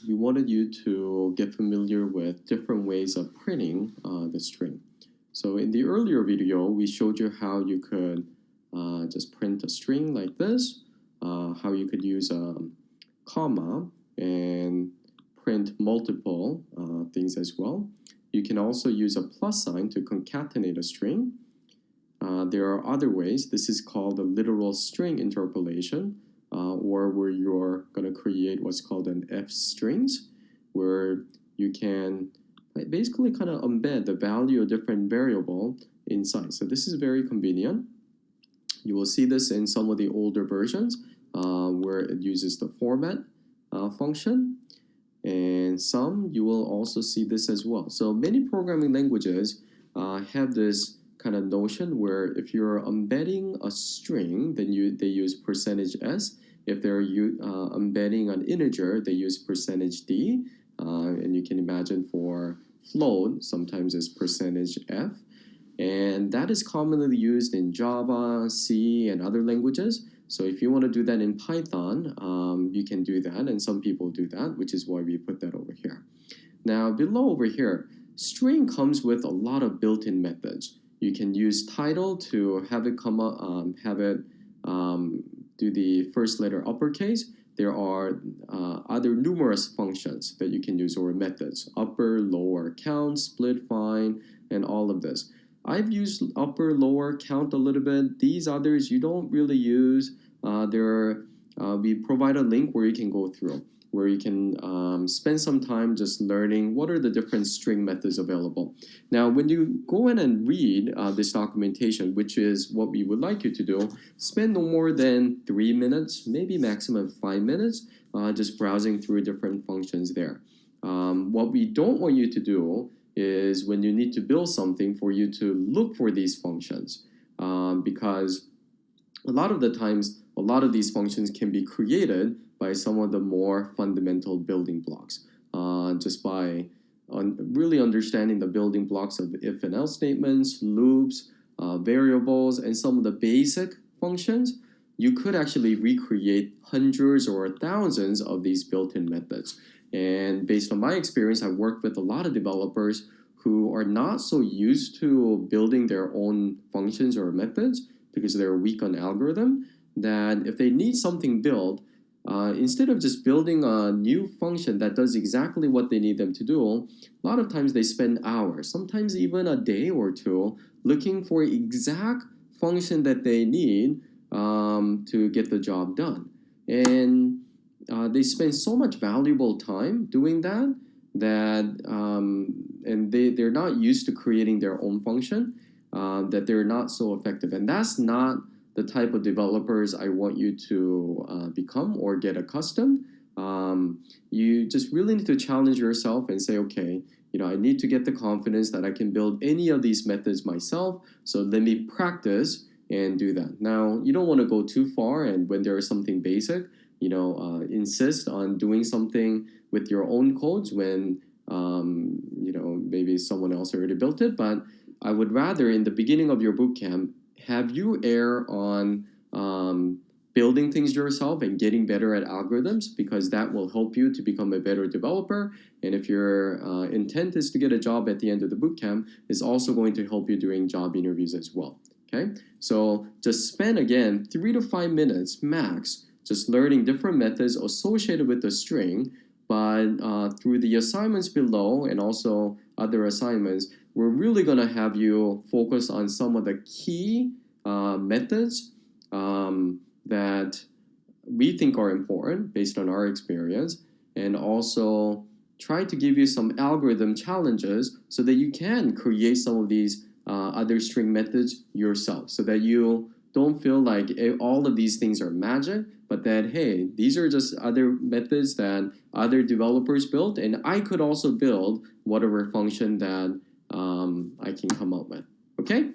we wanted you to get familiar with different ways of printing the string. So in the earlier video, we showed you how you could just print a string like this, how you could use a comma and print multiple things as well. You can also use a plus sign to concatenate a string. There are other ways. This is called a literal string interpolation, or where you're going to create what's called an F strings, where you can basically kind of embed the value of different variable inside. So this is very convenient. You will see this in some of the older versions where it uses the format function, and some you will also see this as well. So many programming languages have this kind of notion where if you're embedding a string, then they use %s. If they're embedding an integer, they use %d. And you can imagine for float, sometimes it's %f. And that is commonly used in Java, C, and other languages. So if you want to do that in Python, you can do that, and some people do that, which is why we put that over here. Now, below over here, string comes with a lot of built-in methods. You can use title to have it come up, do the first letter uppercase. There are other numerous functions that you can use, or methods: upper, lower, count, split, find, and all of this. I've used upper, lower, count a little bit. These others you don't really use. We provide a link where you can go through, where you can spend some time just learning what are the different string methods available. Now, when you go in and read this documentation, which is what we would like you to do, spend no more than 3 minutes, maybe maximum 5 minutes, just browsing through different functions there. What we don't want you to do is when you need to build something for you to look for these functions, because a lot of the times, a lot of these functions can be created by some of the more fundamental building blocks, just by really understanding the building blocks of if and else statements, loops, variables, and some of the basic functions. You could actually recreate hundreds or thousands of these built-in methods. And based on my experience, I've worked with a lot of developers who are not so used to building their own functions or methods because they're weak on algorithm, that if they need something built, instead of just building a new function that does exactly what they need them to do, a lot of times they spend hours, sometimes even a day or two, looking for exact function that they need to get the job done. And they spend so much valuable time doing that, and they're not used to creating their own function, that they're not so effective. And that's not the type of developers I want you to become or get accustomed. You just really need to challenge yourself and say, okay, I need to get the confidence that I can build any of these methods myself, so let me practice and do that. Now, you don't want to go too far, and when there is something basic, insist on doing something with your own codes when, maybe someone else already built it. But I would rather, in the beginning of your bootcamp, have you err on building things yourself and getting better at algorithms, because that will help you to become a better developer. And if your intent is to get a job at the end of the bootcamp, it's also going to help you during job interviews as well. Okay, so just spend, again, 3 to 5 minutes max just learning different methods associated with the string. But through the assignments below and also other assignments, we're really going to have you focus on some of the key methods that we think are important based on our experience, and also try to give you some algorithm challenges so that you can create some of these other string methods yourself, so that you don't feel like all of these things are magic, but that, hey, these are just other methods that other developers built, and I could also build whatever function that I can come up with. Okay?